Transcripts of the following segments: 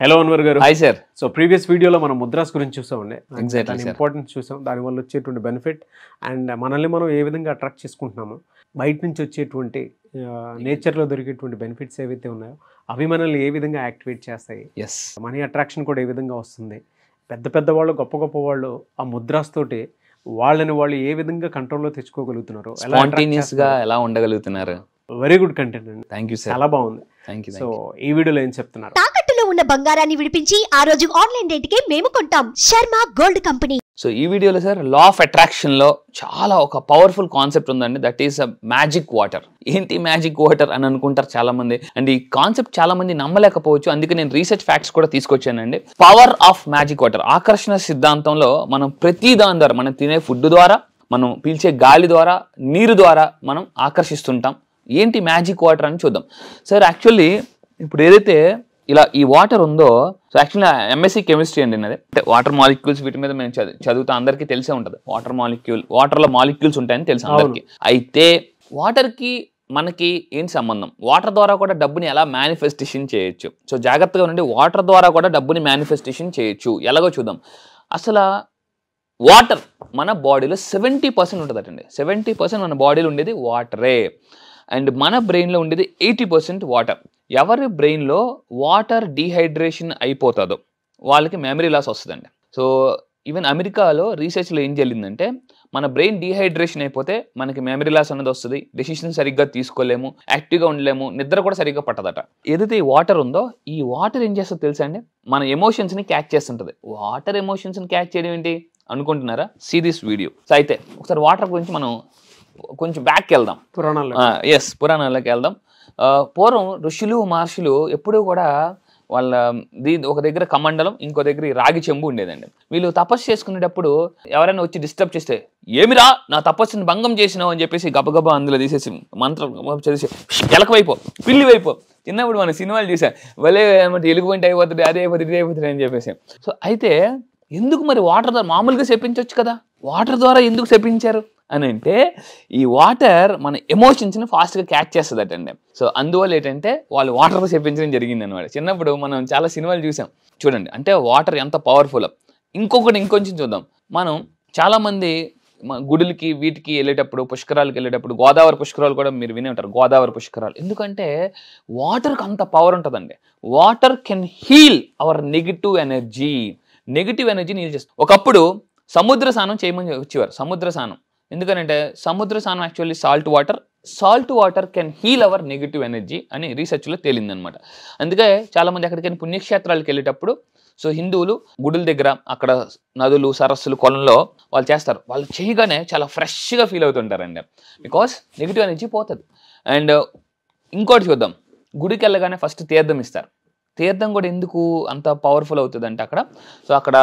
Hello Anwar గారు. Hi sir. So previous వీడియోలో మనం ముద్రాస్ గురించి చూసామండి. ఎగ్జాక్ట్లీ దాని ఇంపార్టెన్స్ చూసాం, దానివల్ల వచ్చేటువంటి బెనిఫిట్ అండ్ మనల్ని మనం ఏ విధంగా అట్రాక్ట్ చేసుకుంటున్నాము, బయట నుంచి వచ్చేటువంటి నేచర్లో దొరికేటువంటి బెనిఫిట్స్ ఏవైతే ఉన్నాయో అవి మనల్ని ఏ విధంగా యాక్టివేట్ చేస్తాయి, మనీ అట్రాక్షన్ కూడా ఏ విధంగా వస్తుంది, పెద్ద పెద్ద వాళ్ళు గొప్ప గొప్ప వాళ్ళు ఆ ముద్రాస్ తోటి వాళ్ళని వాళ్ళు ఏ విధంగా కంట్రోల్లో తెచ్చుకోగలుగుతున్నారు, ఎలా ఉండగలుగుతున్నారు. వెరీ గుడ్ కంటెంట్ అండి. Thank you sir. చాలా బాగుంది. సో ఈ వీడియోలో ఏం చెప్తున్నారు? తాకట్టులో ఉన్న బంగారాన్ని విడిపించి ఆ రోజు ఆన్లైన్ రేటుకే మేము కొంటాం. Sharma gold company. సో ఈ వీడియోలో సార్ లా ఆఫ్ అట్రాక్షన్ లో చాలా ఒక పవర్ఫుల్ కాన్సెప్ట్ ఉందండి. That is magic water. ఏంటి మ్యాజిక్ వాటర్ అని అనుకుంటారు చాలా మంది, అండ్ ఈ కాన్సెప్ట్ చాలా మంది నమ్మలేకపోవచ్చు. అందుకే నేను రీసెర్చ్ ఫ్యాక్ట్స్ కూడా తీసుకొచ్చానండి. Power of magic water. ఆకర్షణ సిద్ధాంతంలో మనం ప్రతి దాని ద్వారా, మనం తినే ఫుడ్ ద్వారా, మనం పీల్చే గాలి ద్వారా, నీరు ద్వారా మనం ఆకర్షిస్తుంటాం. ఏంటి మ్యాజిక్ వాటర్ అని చూద్దాం సార్. యాక్చువల్లీ ఇప్పుడు ఏదైతే ఇలా ఈ వాటర్ ఉందో, సో యాక్చువల్లీ ఎంఎస్సీ కెమిస్ట్రీ అండి నాది. అంటే వాటర్ మాలిక్యూల్స్, వీటి మీద మేము చదువుతా, అందరికీ తెలిసే ఉంటుంది. వాటర్లో మాలిక్యూల్స్ ఉంటాయని తెలుసు అందరికీ. అయితే వాటర్కి మనకి ఏంటి సంబంధం? వాటర్ ద్వారా కూడా డబ్బుని ఎలా మేనిఫెస్టేషన్ చేయొచ్చు. సో జాగ్రత్తగా ఉండండి. వాటర్ ద్వారా కూడా డబ్బుని మేనిఫెస్టేషన్ చేయొచ్చు. ఎలాగో చూద్దాం. అసలు వాటర్ మన బాడీలో 70% ఉంటుందటండి. 70% మన బాడీలో ఉండేది వాటరే. అండ్ మన బ్రెయిన్లో ఉండేది 80% వాటర్. ఎవరి బ్రెయిన్లో వాటర్ డీహైడ్రేషన్ అయిపోతుందో వాళ్ళకి మెమరీ లాస్ వస్తుందండి. సో ఈవెన్ అమెరికాలో రీసెర్చ్లో ఏం జరిగిందంటే, మన బ్రెయిన్ డీహైడ్రేషన్ అయిపోతే మనకి మెమరీ లాస్ అనేది వస్తుంది, డెసిషన్ సరిగ్గా తీసుకోలేము, యాక్టివ్గా ఉండలేము, నిద్ర కూడా సరిగ్గా పట్టదట. ఏదైతే ఈ వాటర్ ఉందో, ఈ వాటర్ ఏం చేస్తుందో తెలుసా అండి? మన ఎమోషన్స్ని క్యాచ్ చేస్తుంటుంది. వాటర్ ఎమోషన్స్ని క్యాచ్ చేయడం ఏంటి అనుకుంటున్నారా? See this video. సో అయితే ఒకసారి వాటర్ గురించి మనం కొంచెం బ్యాక్కి వెళ్దాం, పురాణాల్లోకి వెళ్దాం. పూర్వం ఋషులు మహర్షులు ఎప్పుడూ కూడా వాళ్ళ ఒక దగ్గర కమండలం, ఇంకో దగ్గర రాగి చెంబు ఉండేదండి. వీళ్ళు తపస్సు చేసుకునేటప్పుడు ఎవరైనా వచ్చి డిస్టర్బ్ చేస్తే, ఏమిరా నా తపస్సుని భంగం చేసినావు అని చెప్పేసి గబగబా అందులో తీసేసి మంత్రం చదివేసి ఎలకవైపో, పిల్లి వైపో. చిన్నప్పుడు మన సినిమాలు చూసా, భలే ఎలుగు పాయింట్ అయిపోతుంది, అదే అయిపోతుంది, ఇదే అయిపోతుంది అని చెప్పేసి. సో అయితే ఎందుకు మరి వాటర్ ద్వారా మామూలుగా చెప్పించవచ్చు కదా, వాటర్ ద్వారా ఎందుకు చెప్పించారు అని అంటే, ఈ వాటర్ మన ఎమోషన్స్ని ఫాస్ట్గా క్యాచ్ చేస్తుందటండి. సో అందువల్ల ఏంటంటే వాళ్ళు వాటర్తో చెప్పించడం జరిగింది అనమాట. చిన్నప్పుడు మనం చాలా సినిమాలు చూసాం చూడండి. అంటే వాటర్ ఎంత పవర్ఫుల్. ఇంకొంచెం చూద్దాం. మనం చాలామంది గుడులకి వీటికి వెళ్ళేటప్పుడు, పుష్కరాలకు వెళ్ళేటప్పుడు, గోదావరి పుష్కరాలు కూడా మీరు వినే ఉంటారు. గోదావరి పుష్కరాలు ఎందుకంటే వాటర్కి అంత పవర్ ఉంటుందండి. Water can heal our negative energy. Negative ఎనర్జీని యూజ్ చేస్తారు. ఒకప్పుడు సముద్ర స్నానం చేయమని వచ్చేవారు. సముద్ర స్నానం ఎందుకంటే సముద్ర స్నానం actually salt water can heal our negative energy అని రీసెర్చ్లో తేలిందనమాట. అందుకే చాలామంది ఎక్కడికైనా పుణ్యక్షేత్రాలకు వెళ్ళేటప్పుడు, సో హిందువులు గుడుల దగ్గర, అక్కడ నదులు, సరస్సులు, కొలంలో వాళ్ళు చేస్తారు. వాళ్ళు చేయగానే చాలా ఫ్రెష్గా ఫీల్ అవుతుంటారండి, బికాస్ నెగిటివ్ ఎనర్జీ పోతుంది. అండ్ ఇంకోటి చూద్దాం. గుడికి వెళ్ళగానే ఫస్ట్ తీర్థం ఇస్తారు. తీర్థం కూడా ఎందుకు అంత పవర్ఫుల్ అవుతుంది అంటే, అక్కడ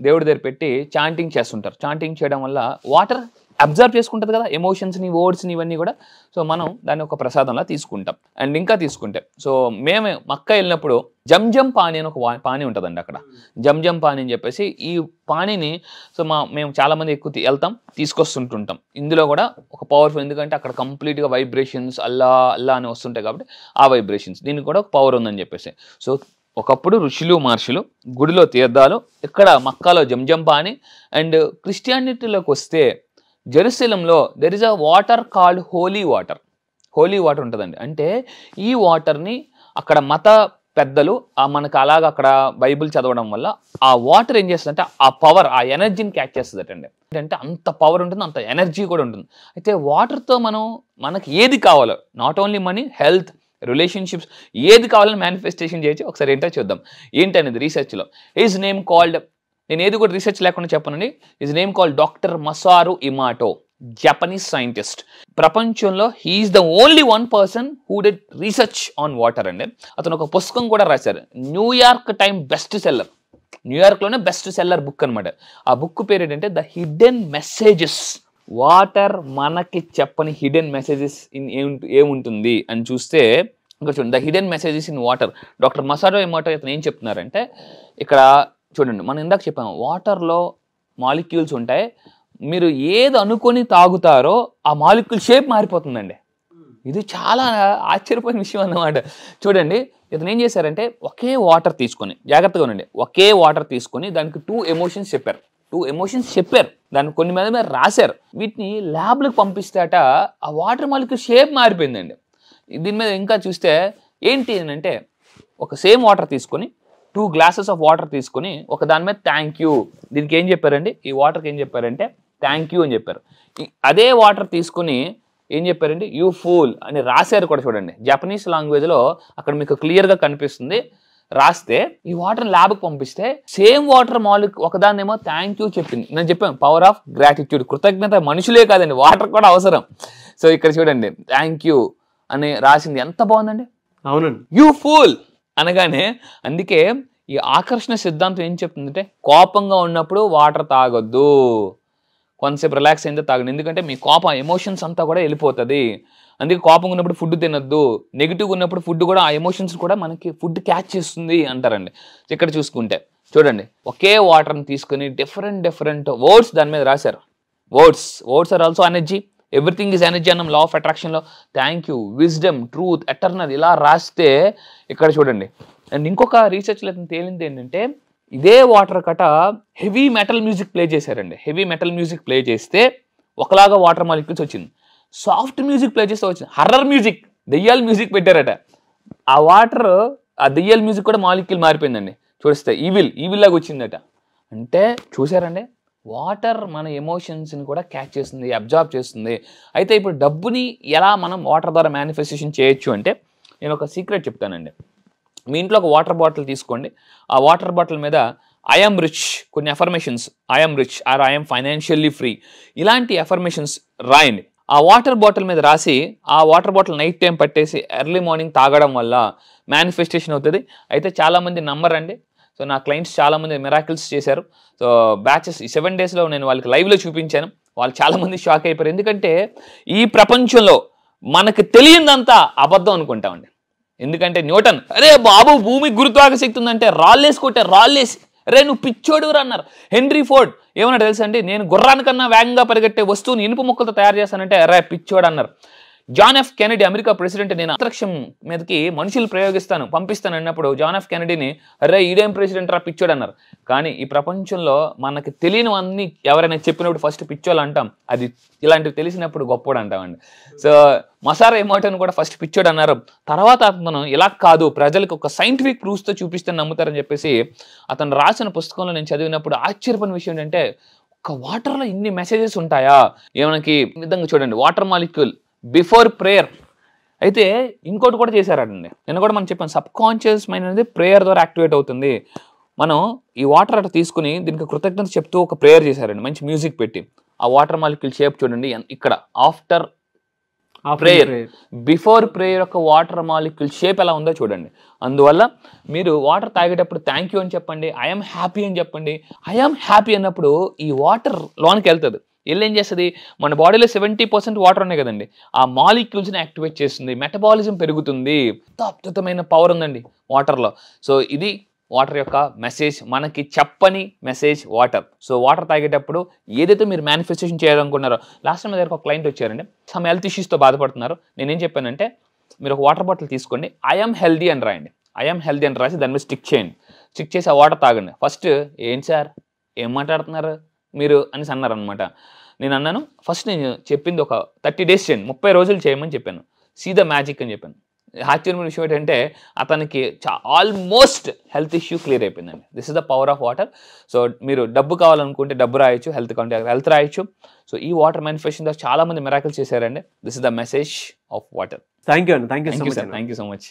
దేవుడి దగ్గర పెట్టి చాంటింగ్ చేస్తుంటారు. చాంటింగ్ చేయడం వల్ల వాటర్ అబ్జర్వ్ చేసుకుంటుంది కదా ఎమోషన్స్ని, వర్డ్స్ని, ఇవన్నీ కూడా. సో మనం దాన్ని ఒక ప్రసాదంలా తీసుకుంటాం. అండ్ ఇంకా తీసుకుంటే, సో మేము మక్కా వెళ్ళినప్పుడు జంజం పానీ అని ఒక పానీ ఉంటుందండి అక్కడ. జంజం పానీ అని చెప్పేసి ఈ పానీని సో మేము చాలామంది ఎక్కువ వెళ్తాం, తీసుకొస్తుంటుంటాం. ఇందులో కూడా ఒక పవర్ఫుల్, ఎందుకంటే అక్కడ కంప్లీట్గా వైబ్రేషన్స్ అల్లా అని వస్తుంటాయి కాబట్టి ఆ వైబ్రేషన్స్, దీనికి కూడా ఒక పవర్ ఉందని చెప్పేసి. సో ఒకప్పుడు ఋషులు మహర్షులు, గుడిలో తీర్థాలు, ఇక్కడ మక్కాలో జంజం పానీ. అండ్ క్రిస్టియానిటీలోకి వస్తే జెరూసలంలో there is a water called holy water ఉంటుందండి. అంటే ఈ వాటర్ని అక్కడ మత పెద్దలు మనకు అలాగ అక్కడ బైబిల్ చదవడం వల్ల ఆ వాటర్ ఏం చేస్తుందంటే ఆ పవర్, ఆ ఎనర్జీని క్యాచ్ చేస్తుందటండి. అంటే అంత పవర్ ఉంటుంది, అంత ఎనర్జీ కూడా ఉంటుంది. అయితే వాటర్తో మనకి ఏది కావాలో, not only money, health, relationships, ఏది కావాలని మేనిఫెస్టేషన్ చేయొచ్చు. ఒకసారి ఏంటో చూద్దాం. ఏంటనేది రీసెర్చ్లో హిజ్ నేమ్ కాల్డ్, నేను ఏది కూడా రీసెర్చ్ లేకుండా చెప్పనండి, his name called doctor Masaru Emoto, Japanese scientist. ప్రపంచంలో he's the only one person who did research on water అండి. అతను ఒక పుస్తకం కూడా రాశారు, న్యూయార్క్ టైమ్ బెస్ట్ సెల్లర్. న్యూయార్క్లోనే బెస్ట్ సెల్లర్ బుక్ అనమాట. ఆ బుక్ పేరు ఏంటంటే ద హిడెన్ మెసేజెస్. వాటర్ మనకి చెప్పని హిడెన్ మెసేజెస్ ఏముంటుంది అని చూస్తే, ఇంకా చూడండి, the hidden messages in water. Doctor Masaru Emoto ఇతను ఏం చెప్తున్నారంటే, ఇక్కడ చూడండి, మనం ఇందాక చెప్పాము వాటర్లో మాలిక్యూల్స్ ఉంటాయి. మీరు ఏది అనుకొని తాగుతారో ఆ మాలిక్యూల్ షేప్ మారిపోతుందండి. ఇది చాలా ఆశ్చర్యపోయిన విషయం అన్నమాట. చూడండి ఇతను ఏం చేశారంటే ఒకే వాటర్ తీసుకొని, జాగ్రత్తగా ఉండండి, ఒకే వాటర్ తీసుకొని దానికి 2 ఎమోషన్స్ చెప్పారు. దాన్ని కొన్ని మీద రాశారు. వీటిని ల్యాబ్లకు పంపిస్తాట ఆ వాటర్ మాలిక్యూల్ షేప్ మారిపోయిందండి. దీని మీద ఇంకా చూస్తే ఏంటి అంటే ఒక సేమ్ వాటర్ తీసుకొని 2 గ్లాసెస్ ఆఫ్ వాటర్ తీసుకొని ఒక దాని మీద థ్యాంక్ యూ, దీనికి ఏం చెప్పారండి, ఈ వాటర్కి ఏం చెప్పారంటే థ్యాంక్ యూ అని చెప్పారు. అదే వాటర్ తీసుకొని ఏం చెప్పారండి, యూ ఫూల్ అని రాశారు కూడా. చూడండి జపనీస్ లాంగ్వేజ్లో అక్కడ మీకు క్లియర్గా కనిపిస్తుంది. రాస్తే ఈ వాటర్ ల్యాబ్కి పంపిస్తే సేమ్ వాటర్ మాలిక్యూల్ ఒకదాన్నేమో థ్యాంక్ యూ చెప్పింది. నేను చెప్పాను పవర్ ఆఫ్ గ్రాటిట్యూడ్, కృతజ్ఞత మనుషులే కాదండి, వాటర్ కూడా అవసరం. సో ఇక్కడ చూడండి థ్యాంక్ యూ అని రాసింది, ఎంత బాగుందండి. అవునండి, యూ ఫూల్ అనగానే, అందుకే ఈ ఆకర్షణ సిద్ధాంతం ఏం చెప్తుందంటే కోపంగా ఉన్నప్పుడు వాటర్ తాగొద్దు, కొంతసేపు రిలాక్స్ అయితే తాగండి, ఎందుకంటే మీ కోపం ఎమోషన్స్ అంతా కూడా వెళ్ళిపోతుంది. అందుకే కోపంగా ఉన్నప్పుడు ఫుడ్ తినొద్దు, నెగిటివ్గా ఉన్నప్పుడు ఫుడ్ కూడా ఆ ఎమోషన్స్ కూడా మనకి ఫుడ్ క్యాచ్ చేస్తుంది అంటారండి. ఇక్కడ చూసుకుంటే చూడండి ఒకే వాటర్ని తీసుకుని డిఫరెంట్ వర్డ్స్ దాని మీద రాశారు. Words are also energy, everything is energy అన్నాం లా ఆఫ్ అట్రాక్షన్లో. Thank you, wisdom, truth, eternal ఇలా రాస్తే ఇక్కడ చూడండి. అండ్ ఇంకొక రీసెర్చ్లో తేలింది ఏంటంటే ఇదే వాటర్ కట హెవీ మెటల్ మ్యూజిక్ ప్లే చేశారండి. హెవీ మెటల్ మ్యూజిక్ ప్లే చేస్తే ఒకలాగా వాటర్ మాలిక్యూల్స్ వచ్చింది. సాఫ్ట్ మ్యూజిక్ ప్లే చేస్తే వచ్చింది హర్రర్ మ్యూజిక్, దెయ్యాల మ్యూజిక్ పెట్టారట. ఆ వాటర్ ఆ దెయ్యాల మ్యూజిక్ కూడా మాలిక్యూల్ మారిపోయిందండి. చూస్తే ఈవిల్ లాగా వచ్చిందట. అంటే చూసారండి వాటర్ మన ఎమోషన్స్ని కూడా క్యాచ్ చేస్తుంది, అబ్జార్బ్ చేస్తుంది. అయితే ఇప్పుడు డబ్బుని ఎలా మనం వాటర్ ద్వారా మేనిఫెస్టేషన్ చేయొచ్చు అంటే నేను ఒక సీక్రెట్ చెప్తానండి. మీ ఇంట్లో ఒక వాటర్ బాటిల్ తీసుకోండి. ఆ వాటర్ బాటిల్ మీద ఐఎమ్ రిచ్ కొన్ని affirmations, I'm rich or I'm financially free ఇలాంటి అఫర్మేషన్స్ రాయండి. ఆ వాటర్ బాటిల్ మీద రాసి ఆ వాటర్ బాటిల్ నైట్ టైం పట్టేసి ఎర్లీ మార్నింగ్ తాగడం వల్ల మేనిఫెస్టేషన్ అవుతుంది. అయితే చాలామంది నమ్మరండి. సో నా క్లయింట్స్ చాలామంది మిరాకిల్స్ చేశారు. సో బ్యాచెస్ ఈ 7 డేస్లో నేను వాళ్ళకి లైవ్లో చూపించాను. వాళ్ళు చాలామంది షాక్ అయిపోయారు. ఎందుకంటే ఈ ప్రపంచంలో మనకు తెలియదంతా అబద్ధం అనుకుంటామండి. ఎందుకంటే న్యూటన్ అరే బాబు భూమికి గురుత్వాకర్షణ ఉందంటే రాళ్ళేసి అరే నువ్వు పిచ్చోడురా అన్నారు. హెన్రీ ఫోర్డ్ ఏమన్నా తెలుసా అండి, నేను గుర్రానికన్నా వేగంగా పరిగెట్టే వస్తువుని ఇనుప ముక్కలతో తయారు చేస్తానంటే అరే పిచ్చోడు అన్నారు. John F Kennedy America president, నేను అంతరిక్షం మీదకి మనుషులు పంపిస్తాను అన్నప్పుడు జాన్ ఎఫ్ కెనడీని అరే ఈడేం ప్రెసిడెంట్ రా పిచ్చోడు అన్నారు. కానీ ఈ ప్రపంచంలో మనకి తెలియనివన్నీ ఎవరైనా చెప్పినప్పుడు ఫస్ట్ పిచ్చోళ్ళు అంటాం, అది ఇలాంటివి తెలిసినప్పుడు గొప్పోడు అంటామండి. సో మసారా ఎమోటోని కూడా ఫస్ట్ పిచ్చోడు అన్నారు. తర్వాత అతను ఇలా కాదు ప్రజలకు ఒక సైంటిఫిక్ ప్రూఫ్స్తో చూపిస్తే నమ్ముతారని చెప్పేసి అతను రాసిన పుస్తకంలో నేను చదివినప్పుడు ఆశ్చర్యపోయిన విషయం ఏంటంటే ఒక వాటర్లో ఇన్ని మెసేజెస్ ఉంటాయా ఏమనకి విధంగా చూడండి. వాటర్ మాలిక్యూల్ బిఫోర్ ప్రేయర్ అయితే ఇంకోటి కూడా చేశారండి. నేను కూడా మనం చెప్పాను సబ్ కాన్షియస్ మైండ్ అనేది ప్రేయర్ ద్వారా యాక్టివేట్ అవుతుంది. మనం ఈ వాటర్ అట్లా తీసుకుని దీనికి కృతజ్ఞత చెప్తూ ఒక ప్రేయర్ చేశారండి, మంచి మ్యూజిక్ పెట్టి. ఆ వాటర్ మాలిక్యూల్ షేప్ చూడండి ఇక్కడ ఆఫ్టర్ ప్రేయర్ బిఫోర్ ప్రేయర్ యొక్క వాటర్ మాలిక్యూల్ షేప్ ఎలా ఉందో చూడండి. అందువల్ల మీరు వాటర్ తాగేటప్పుడు థ్యాంక్ యూ అని చెప్పండి, ఐఎమ్ హ్యాపీ అని చెప్పండి. ఐఎమ్ హ్యాపీ అన్నప్పుడు ఈ వాటర్ లోనికి వెళ్తుంది. ఏం చేస్తుంది, మన బాడీలో 70% వాటర్ ఉన్నాయి కదండి, ఆ మాలిక్యూల్స్ని యాక్టివేట్ చేస్తుంది, మెటబాలిజం పెరుగుతుంది. అద్భుతమైన పవర్ ఉందండి వాటర్లో. సో ఇది వాటర్ యొక్క మెసేజ్, మనకి చెప్పని మెసేజ్ వాటర్. సో వాటర్ తాగేటప్పుడు ఏదైతే మీరు మేనిఫెస్టేషన్ చేయాలనుకున్నారో, లాస్ట్ టైం దగ్గర ఒక క్లయింట్ వచ్చారండి, సమ్ హెల్త్ ఇష్యూస్తో బాధపడుతున్నారు. నేనేం చెప్పానంటే మీరు ఒక వాటర్ బాటిల్ తీసుకోండి, ఐఎమ్ హెల్దీ అని రాయండి. ఐఎమ్ హెల్దీ అని రాసి దాని మీద స్టిక్ చేయండి. స్టిక్ చేసి ఆ వాటర్ తాగండి. ఫస్ట్ ఏంటి సార్ ఏం మాట్లాడుతున్నారు మీరు అని అన్నారనమాట. నేను అన్నాను ఫస్ట్ నేను చెప్పింది ఒక 30 డేస్ చేయండి, 30 రోజులు చేయమని చెప్పాను. సీ ద మ్యాజిక్ అని చెప్పాను. ఆశ్చర్యమైన విషయం ఏంటంటే అతనికి ఆల్మోస్ట్ హెల్త్ ఇష్యూ క్లియర్ అయిపోయిందండి. This is the power of water. So మీరు డబ్బు కావాలనుకుంటే డబ్బు రాయొచ్చు, హెల్త్ కావాలంటే హెల్త్ రాయొచ్చు. సో ఈ వాటర్ మేనిఫెస్టేషన్ చాలా మంది మిరాకిల్స్ చేశారండి. This is the message of water. Thank you అండి, థ్యాంక్ యూ సో మచ్.